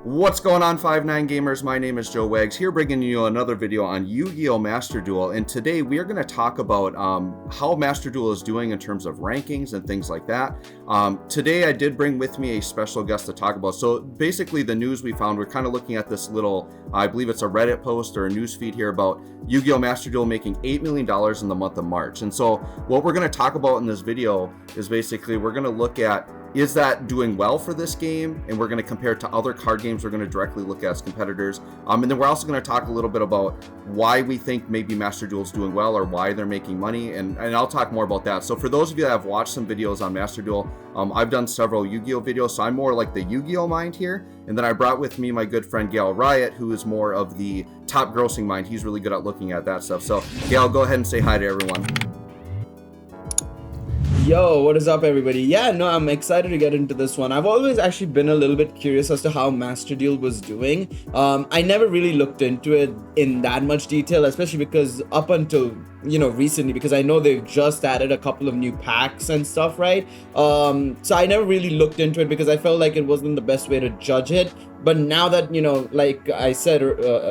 What's going on, 5-9 gamers? My name is Joe Wags, here bringing you another video on Yu-Gi-Oh! Master Duel, and today we are going to talk about how Master Duel is doing in terms of rankings and things like that. Today I did bring with me a special guest to talk about. So basically the news we found, we're kind of looking at this little, I believe it's a Reddit post or a news feed here about Yu-Gi-Oh! Master Duel making $8 million in the month of March. And so what we're going to talk about in this video is basically we're going to look at, is that doing well for this game? And we're going to compare it to other card games we're going to directly look at as competitors. And then we're also going to talk a little bit about why we think maybe Master Duel is doing well or why they're making money. And I'll talk more about that. So for those of you that have watched some videos on Master Duel, I've done several Yu-Gi-Oh! Videos, so I'm more like the Yu-Gi-Oh! Mind here. And then I brought with me my good friend Gail Riot, who is more of the top grossing mind. He's really good at looking at that stuff. So Gail, go ahead and say hi to everyone. Yo, what is up, everybody? Yeah, no, I'm excited to get into this one. I've always actually been a little bit curious as to how Master Duel was doing. I never really looked into it in that much detail, especially because up until, recently, because I know they've just added a couple of new packs and stuff, right? So I never really looked into it because I felt like it wasn't the best way to judge it. But now that, like I said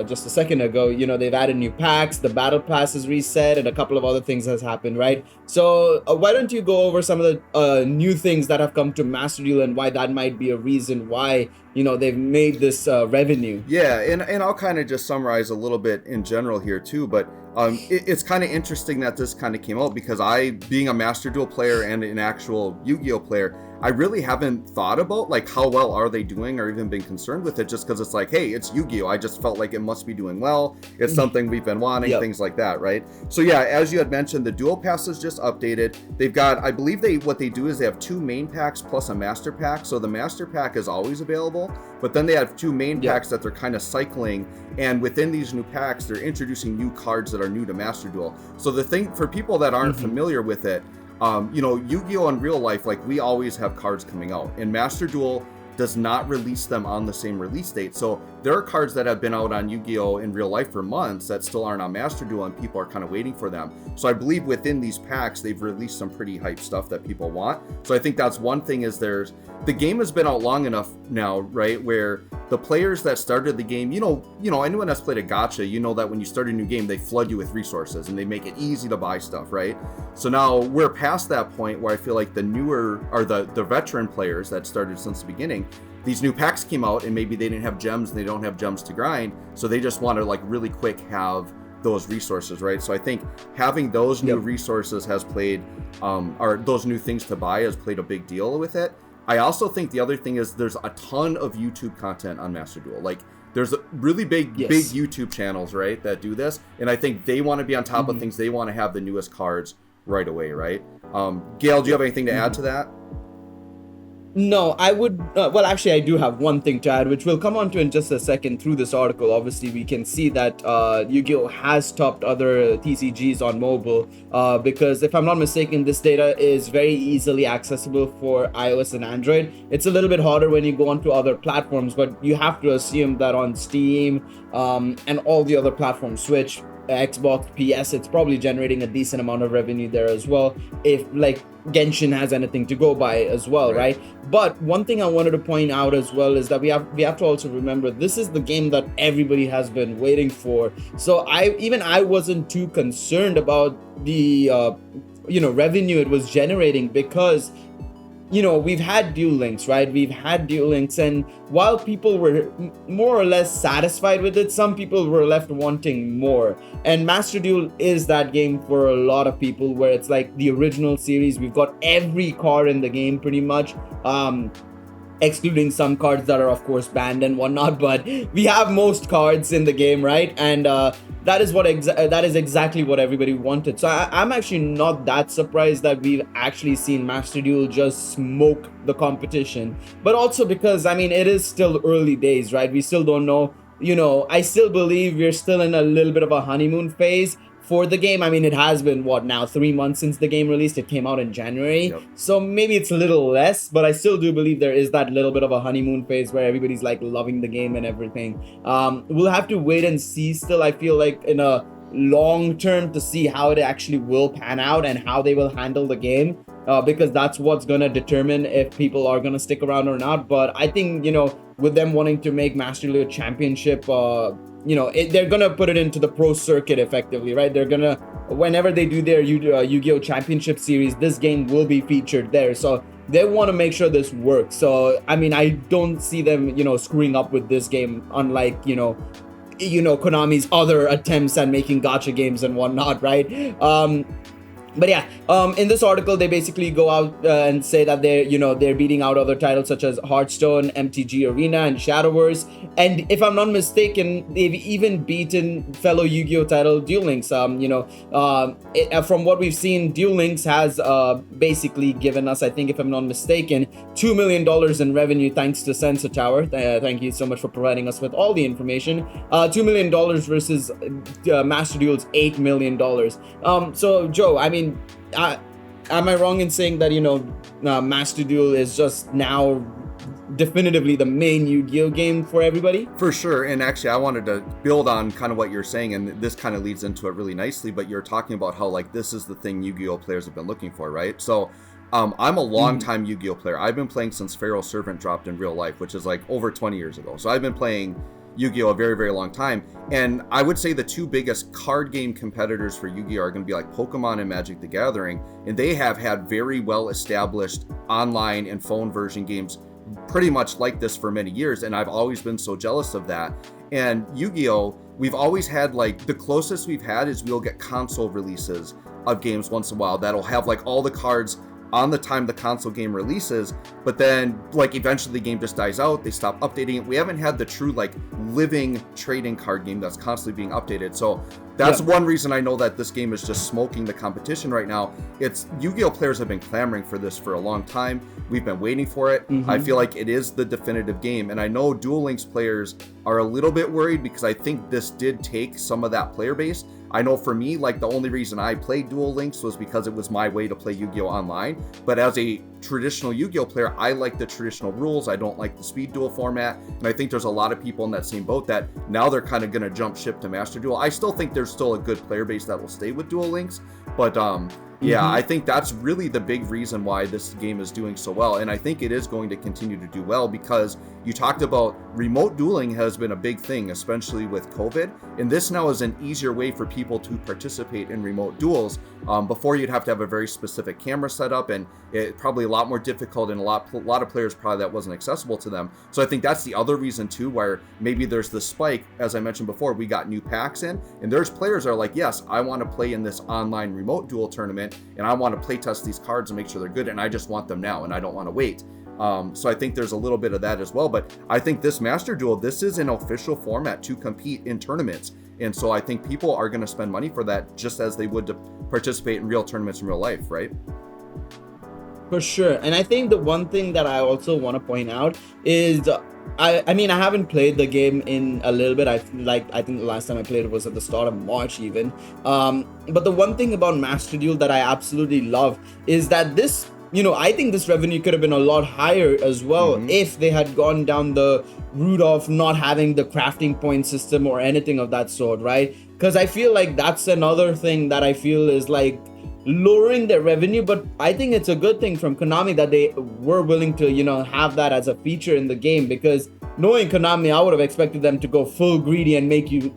just a second ago, they've added new packs, the battle pass is reset, and a couple of other things has happened, right? So why don't you go over some of the new things that have come to Master Duel and why that might be a reason why, they've made this revenue. Yeah, and I'll kind of just summarize a little bit in general here too, but it's kind of interesting that this kind of came out because I, being a Master Duel player and an actual Yu-Gi-Oh! Player, I really haven't thought about like how well are they doing or even been concerned with it, just because it's like, hey, it's Yu-Gi-Oh! I just felt like it must be doing well. It's something we've been wanting, things like that, right? So yeah, as you had mentioned, the Duel Pass is just updated. They've got, I believe what they do is they have 2 main packs plus a master pack. So the master pack is always available, but then they have 2 main packs that they're kind of cycling. And within these new packs, they're introducing new cards that are new to Master Duel. So the thing for people that aren't familiar with it, Yu-Gi-Oh! In real life, like we always have cards coming out, and Master Duel does not release them on the same release date. So there are cards that have been out on Yu-Gi-Oh! In real life for months that still aren't on Master Duel, and people are kind of waiting for them. So I believe within these packs, they've released some pretty hype stuff that people want. So I think that's one thing is the game has been out long enough now, right, where the players that started the game, anyone that's played a gacha, that when you start a new game, they flood you with resources and they make it easy to buy stuff, right? So now we're past that point where I feel like the newer, or the veteran players that started since the beginning, these new packs came out and maybe they didn't have gems and they don't have gems to grind, so they just want to like really quick have those resources, right? So I think having those new resources has played, or those new things to buy has played a big deal with it. I also think the other thing is there's a ton of YouTube content on Master Duel. Like there's really big YouTube channels, right, that do this. And I think they want to be on top of things. They want to have the newest cards right away, right? Gail, do you have anything to add to that? No, I would, well, actually, I do have one thing to add, which we'll come on to in just a second through this article. Obviously, we can see that Yu-Gi-Oh! Has topped other TCGs on mobile because, if I'm not mistaken, this data is very easily accessible for iOS and Android. It's a little bit harder when you go onto other platforms, but you have to assume that on Steam and all the other platforms, Switch, Xbox, PS, it's probably generating a decent amount of revenue there as well, if like Genshin has anything to go by as well, right? But one thing I wanted to point out as well is that we have to also remember this is the game that everybody has been waiting for. So I wasn't too concerned about the revenue it was generating because we've had Duel Links, right? We've had Duel Links, and while people were more or less satisfied with it, some people were left wanting more. And Master Duel is that game for a lot of people, where it's like the original series. We've got every card in the game pretty much, excluding some cards that are of course banned and whatnot, but we have most cards in the game, right? And that is exactly what everybody wanted. So I'm actually not that surprised that we've actually seen Master Duel just smoke the competition, but also because it is still early days, right? We still don't know, I still believe we're still in a little bit of a honeymoon phase for the game. It has been, 3 months since the game released. It came out in January. So maybe it's a little less, but I still do believe there is that little bit of a honeymoon phase where everybody's like loving the game and everything. We'll have to wait and see still, I feel like, in a long term to see how it actually will pan out and how they will handle the game. Because that's what's going to determine if people are going to stick around or not. But I think, with them wanting to make Master Duel Championship, they're gonna put it into the pro circuit effectively, right? They're gonna, whenever they do their Yu-Gi-Oh Championship series, this game will be featured there. So they want to make sure this works. So I mean, I don't see them, screwing up with this game, unlike Konami's other attempts at making gacha games and whatnot, right? But yeah, in this article, they basically go out and say that they're beating out other titles such as Hearthstone, MTG Arena, and Shadowverse. And if I'm not mistaken, they've even beaten fellow Yu-Gi-Oh title Duel Links. From what we've seen, Duel Links has basically given us, I think, if I'm not mistaken, $2 million in revenue thanks to Sensor Tower. Thank you so much for providing us with all the information. $2 million versus Master Duel's $8 million. So Joe, I mean, am I wrong in saying that Master Duel is just now definitively the main Yu-Gi-Oh game for everybody? For sure. And actually, I wanted to build on kind of what you're saying, and this kind of leads into it really nicely. But you're talking about how like this is the thing Yu-Gi-Oh players have been looking for, right? So I'm a long-time Yu-Gi-Oh player. I've been playing since Pharaoh's Servant dropped in real life, which is like over 20 years ago. So I've been playing Yu-Gi-Oh a very, very long time. And I would say the two biggest card game competitors for Yu-Gi-Oh are going to be like Pokemon and Magic the Gathering. And they have had very well established online and phone version games pretty much like this for many years. And I've always been so jealous of that. And Yu-Gi-Oh, we've always had like the closest we've had is we'll get console releases of games once in a while that'll have like all the cards on the time the console game releases, but then like eventually the game just dies out, they stop updating it. We haven't had the true like living trading card game that's constantly being updated. So that's one reason I know that this game is just smoking the competition right now. It's Yu-Gi-Oh players have been clamoring for this for a long time. We've been waiting for it. I feel like it is the definitive game. And I know Duel Links players are a little bit worried because I think this did take some of that player base. I know for me, like the only reason I played Duel Links was because it was my way to play Yu-Gi-Oh online. But as a traditional Yu-Gi-Oh player, I like the traditional rules. I don't like the speed duel format. And I think there's a lot of people in that same boat that now they're kind of going to jump ship to Master Duel. I still think there's still a good player base that will stay with Duel Links. But I think that's really the big reason why this game is doing so well. And I think it is going to continue to do well because you talked about remote dueling has been a big thing, especially with COVID. And this now is an easier way for people to participate in remote duels. Before you'd have to have a very specific camera setup, and it probably a lot more difficult, and a lot of players probably that wasn't accessible to them. So I think that's the other reason too, where maybe there's this spike. As I mentioned before, we got new packs in, and there's players that are like, yes, I want to play in this online remote duel tournament, and I want to play test these cards and make sure they're good, and I just want them now, and I don't want to wait. So I think there's a little bit of that as well. But I think this Master Duel, this is an official format to compete in tournaments. And so I think people are going to spend money for that just as they would to participate in real tournaments in real life, right? For sure. And I think the one thing that I also want to point out is I mean, I haven't played the game in a little bit. I think the last time I played it was at the start of March even. But the one thing about Master Duel that I absolutely love is that this, I think this revenue could have been a lot higher as well if they had gone down the route of not having the crafting point system or anything of that sort, right? Because I feel like that's another thing that I feel is like lowering their revenue. But I think it's a good thing from Konami that they were willing to, have that as a feature in the game, because knowing Konami, I would have expected them to go full greedy and make you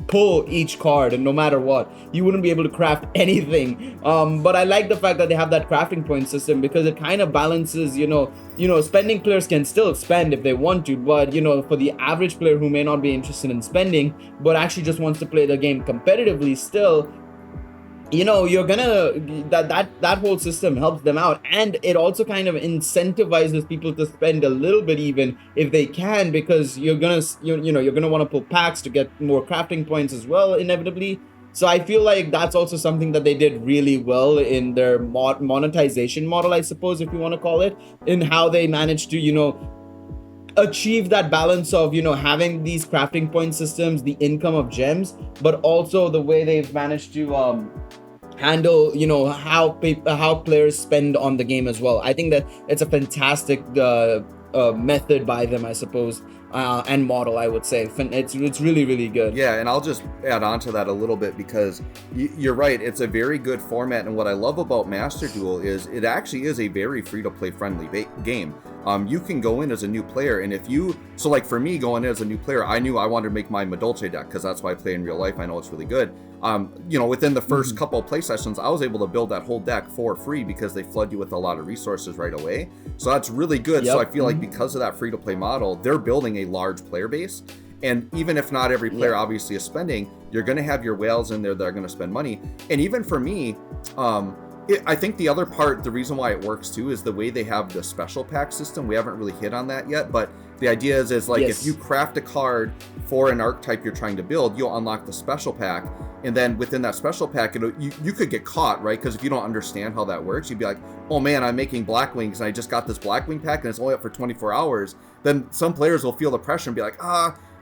pull each card, and no matter what, you wouldn't be able to craft anything. But I like the fact that they have that crafting point system, because it kind of balances, spending players can still spend if they want to, but for the average player who may not be interested in spending but actually just wants to play the game competitively still, you're gonna that whole system helps them out, and it also kind of incentivizes people to spend a little bit even if they can, because you're gonna want to pull packs to get more crafting points as well inevitably. So I feel like that's also something that they did really well in their monetization model, I suppose, if you want to call it, in how they managed to achieve that balance of having these crafting point systems, the income of gems, but also the way they've managed to handle how players spend on the game as well. I think that it's a fantastic method by them, I suppose, and model, I would say. It's really, really good. Yeah, and I'll just add on to that a little bit, because you're right, it's a very good format, and what I love about Master Duel is it actually is a very free-to-play friendly game. you can go in as a new player, and so like for me going in as a new player, I knew I wanted to make my Madolche deck because that's why I play in real life. I know it's really good. Within the first couple of play sessions, I was able to build that whole deck for free because they flood you with a lot of resources right away. So that's really good. So I feel like because of that free-to-play model, they're building a large player base. And even if not every player obviously is spending, you're going to have your whales in there that are going to spend money. And even for me, I think the other part, the reason why it works too, is the way they have the special pack system. We haven't really hit on that yet, but the idea is like if you craft a card for an archetype you're trying to build, you'll unlock the special pack. And then within that special pack, you could get caught, right? Because if you don't understand how that works, you'd be like, oh man, I'm making Black Wings and I just got this Black Wing pack and it's only up for 24 hours. Then some players will feel the pressure and be like,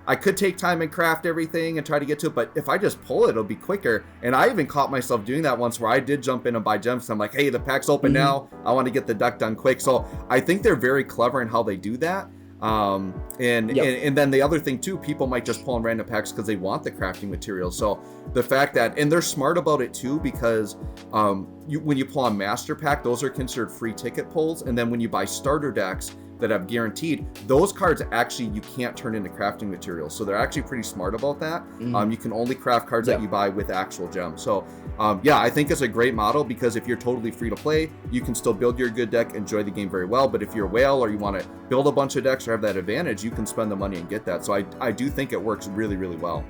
I could take time and craft everything and try to get to it, but if I just pull it, it'll be quicker. And I even caught myself doing that once where I did jump in and buy gems. So I'm like, hey, the pack's open now. I want to get the deck done quick. So I think they're very clever in how they do that. And then the other thing too, people might just pull in random packs because they want the crafting materials. So the fact that, and they're smart about it too, because when you pull on master pack, those are considered free ticket pulls. And then when you buy starter decks that have guaranteed, those cards actually you can't turn into crafting materials. So they're actually pretty smart about that. You can only craft cards that you buy with actual gems. So I think it's a great model because if you're totally free to play, you can still build your good deck, enjoy the game very well. But if you're a whale or you want to build a bunch of decks or have that advantage, you can spend the money and get that. So I do think it works really, really well.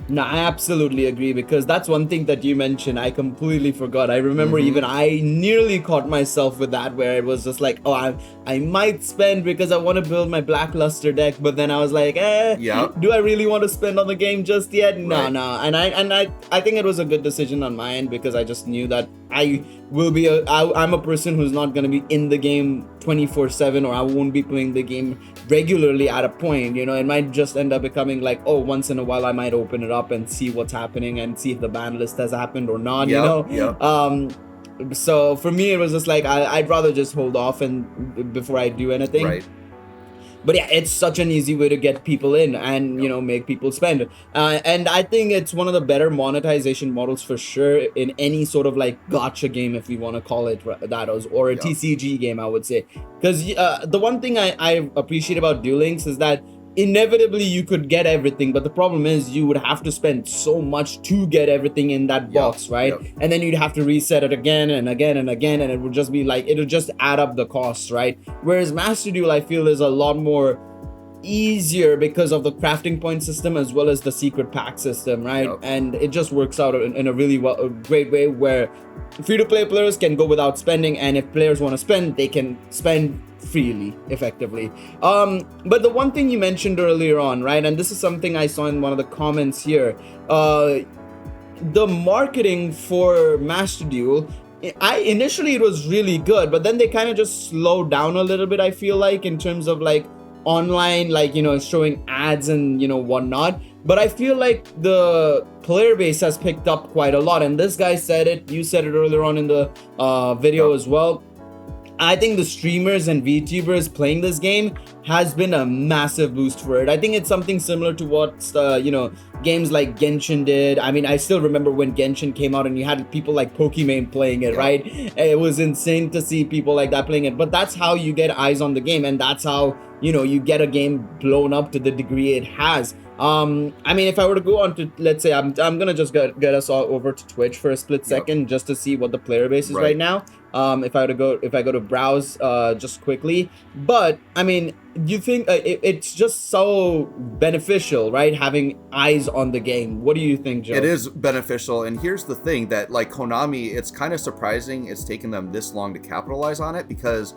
No, I absolutely agree, because that's one thing that you mentioned I completely forgot. I remember even I nearly caught myself with that, where it was just like, oh, I might spend because I want to build my Blackluster deck, but then I was like, do I really want to spend on the game just yet? No. And I think it was a good decision on my end, because I just knew that I'm a person who's not going to be in the game 24/7, or I won't be playing the game regularly at a point. It might just end up becoming like, oh, once in a while I might open it up and see what's happening and see if the ban list has happened or not. So for me, it was just like I'd rather just hold off and before I do anything. Right. But yeah, it's such an easy way to get people in and, make people spend. And I think it's one of the better monetization models for sure in any sort of like gacha game, if we want to call it that, or a TCG game, I would say. Because the one thing I appreciate about Duel Links is that inevitably you could get everything, but the problem is you would have to spend so much to get everything in that box, right? And then you'd have to reset it again and again and again, and it would just be like, it'll just add up the costs, right? Whereas Master Duel, I feel, is a lot more easier because of the crafting point system as well as the secret pack system, right? And it just works out in a really great way, where free-to-play players can go without spending, and if players want to spend, they can spend freely, effectively. But the one thing you mentioned earlier on, right, and this is something I saw in one of the comments here, the marketing for Master Duel, initially it was really good, but then they kind of just slowed down a little bit, I feel like, in terms of like online, like, showing ads and whatnot. But I feel like the player base has picked up quite a lot, and this guy said it, you said it earlier on in the video as well. I think the streamers and VTubers playing this game has been a massive boost for it. I think it's something similar to what games like Genshin did. I mean, I still remember when Genshin came out and you had people like Pokimane playing it, right? It was insane to see people like that playing it. But that's how you get eyes on the game, and that's how you get a game blown up to the degree it has. I mean, if I were to go on to, let's say, I'm gonna just get us all over to Twitch for a split second just to see what the player base is right now. If I go to browse just quickly. But I mean, you think it's just so beneficial, right? Having eyes on the game. What do you think, Joe? It is beneficial, and here's the thing, that like Konami, it's kind of surprising it's taken them this long to capitalize on it, because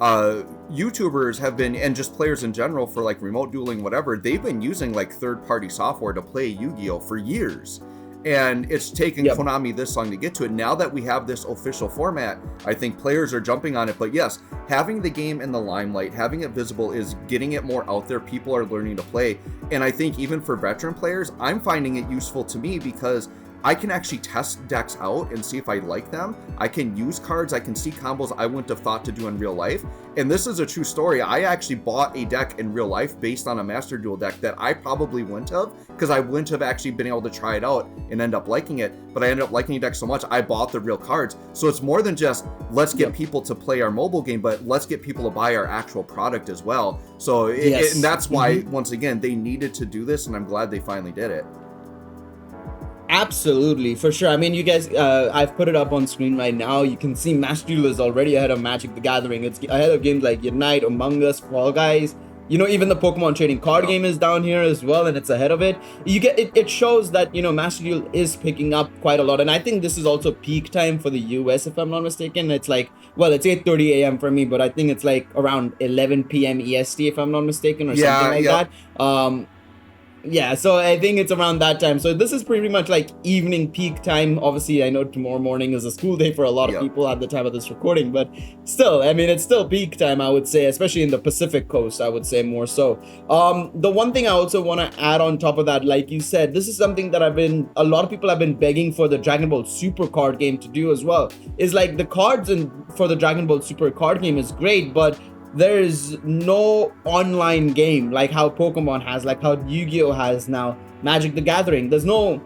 YouTubers have been, and just players in general, for like remote dueling, whatever, they've been using like third-party software to play Yu-Gi-Oh for years. And it's taken Konami this long to get to it. Now that we have this official format, I think players are jumping on it. But yes, having the game in the limelight, having it visible, is getting it more out there. People are learning to play. And I think even for veteran players, I'm finding it useful to me, because I can actually test decks out and see if I like them. I can use cards, I can see combos I wouldn't have thought to do in real life. And this is a true story. I actually bought a deck in real life based on a Master Duel deck that I probably wouldn't have, because I wouldn't have actually been able to try it out and end up liking it. But I ended up liking the deck so much, I bought the real cards. So it's more than just, let's get people to play our mobile game, but let's get people to buy our actual product as well. So and that's why, once again, they needed to do this, and I'm glad they finally did it. Absolutely, for sure. I mean, you guys, I've put it up on screen right now. You can see Master Duel is already ahead of Magic the Gathering. It's ahead of games like Unite, Among Us, Fall Guys. You know, even the Pokemon trading card game is down here as well, and it's ahead of it. You get it. It shows that, you know, Master Duel is picking up quite a lot, and I think this is also peak time for the US, if I'm not mistaken. It's like, well, it's 8:30 a.m. for me, but I think it's like around 11 p.m. EST, if I'm not mistaken, or something like that. Yeah, so I think it's around that time. So this is pretty much like evening peak time. Obviously, I know tomorrow morning is a school day for a lot of people at the time of this recording, but still, I mean, it's still peak time, I would say, especially in the Pacific Coast, I would say more so. The one thing I also want to add on top of that, like you said, this is something that a lot of people have been begging for the Dragon Ball Super card game to do as well. Is like the cards for the Dragon Ball Super card game is great, but there is no online game like how Pokemon has, like how Yu-Gi-Oh has now, Magic the Gathering. There's no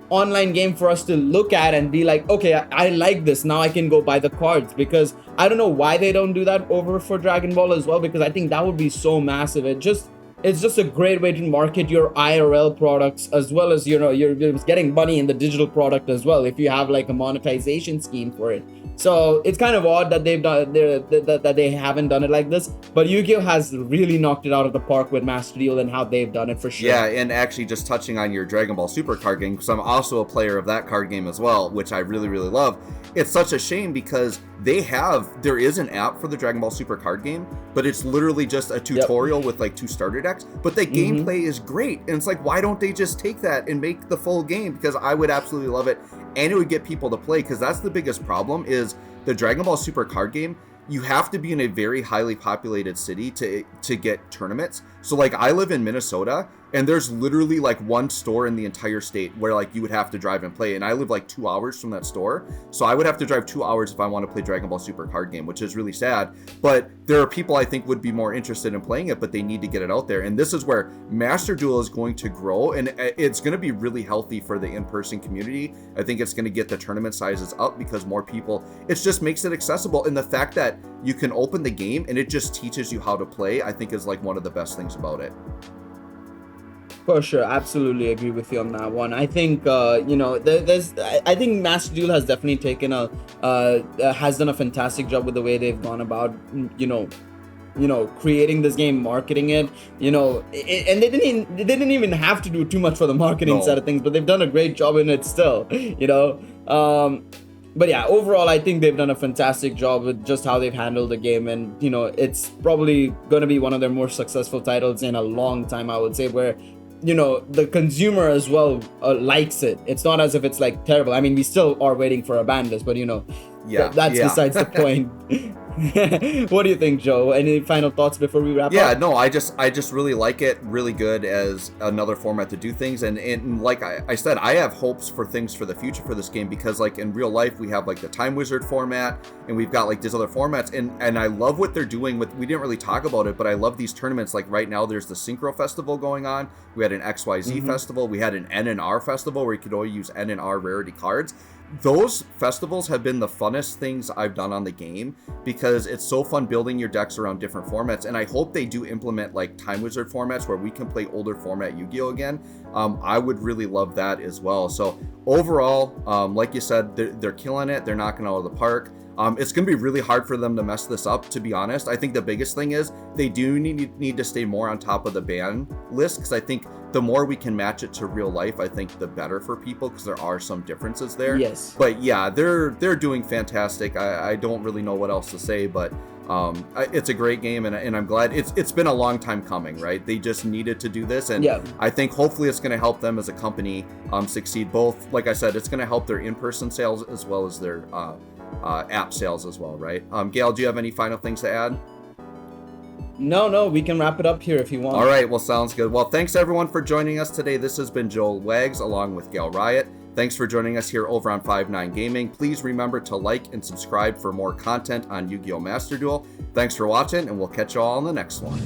online game for us to look at and be like, okay, I like this, now I can go buy the cards. Because I don't know why they don't do that over for Dragon Ball as well, because I think that would be so massive. It's just a great way to market your IRL products, as well as, you know, you're getting money in the digital product as well if you have like a monetization scheme for it. So it's kind of odd that they've done that they haven't done it like this. But Yu-Gi-Oh has really knocked it out of the park with Master Duel and how they've done it, for sure. Yeah, and actually just touching on your Dragon Ball Super card game, because I'm also a player of that card game as well, which I really, really love. It's such a shame because there is an app for the Dragon Ball Super card game, but it's literally just a tutorial with like 2 starter decks, but the gameplay is great. And it's like, why don't they just take that and make the full game? Because I would absolutely love it, and it would get people to play, because that's the biggest problem is the Dragon Ball Super card game. You have to be in a very highly populated city to get tournaments. So like I live in Minnesota, and there's literally like one store in the entire state where like you would have to drive and play, and I live like 2 hours from that store, so I would have to drive 2 hours if I want to play Dragon Ball Super card game, which is really sad. But there are people I think would be more interested in playing it, but they need to get it out there. And this is where Master Duel is going to grow, and it's going to be really healthy for the in-person community. I think it's going to get the tournament sizes up because more people, it just makes it accessible. And the fact that you can open the game and it just teaches you how to play, I think is like one of the best things about it. For sure, absolutely agree with you on that one. I think you know, I think Master Duel has definitely has done a fantastic job with the way they've gone about, you know, creating this game, marketing it, you know, and they didn't even have to do too much for the marketing side of things, but they've done a great job in it still, you know. But yeah, overall, I think they've done a fantastic job with just how they've handled the game. And, you know, it's probably going to be one of their more successful titles in a long time, I would say, where, you know, the consumer as well likes it. It's not as if it's like terrible. I mean, we still are waiting for a ban list, but, you know, that's besides the point. What do you think, Joe? Any final thoughts before we wrap up? Yeah, no, I just really like it. Really good as another format to do things. And like I said, I have hopes for things for the future for this game, because like in real life, we have like the Time Wizard format, and we've got like these other formats. And I love what they're doing with, we didn't really talk about it, but I love these tournaments. Like right now, there's the Synchro Festival going on. We had an XYZ Festival. We had an N and R Festival where you could only use N and R rarity cards. Those festivals have been the funnest things I've done on the game, because it's so fun building your decks around different formats. And I hope they do implement like Time Wizard formats where we can play older format Yu-Gi-Oh again. I would really love that as well. So overall, like you said, they're killing it. They're knocking it out of the park. It's going to be really hard for them to mess this up, to be honest. I think the biggest thing is they do need to stay more on top of the ban list, because I think the more we can match it to real life, I think the better for people, because there are some differences there. Yes. But yeah, they're doing fantastic. I don't really know what else to say, but it's a great game, and I'm glad it's been a long time coming, right? They just needed to do this, and I think hopefully it's going to help them as a company succeed. Both, like I said, it's going to help their in-person sales as well as their app sales as well, right? Gail, do you have any final things to add? No, we can wrap it up here if you want. All right, well, sounds good. Well, thanks everyone for joining us today. This has been Joel Wags along with Gail Riot. Thanks for joining us here over on 5-9 Gaming. Please remember to like and subscribe for more content on Yu-Gi-Oh! Master Duel. Thanks for watching, and we'll catch you all on the next one.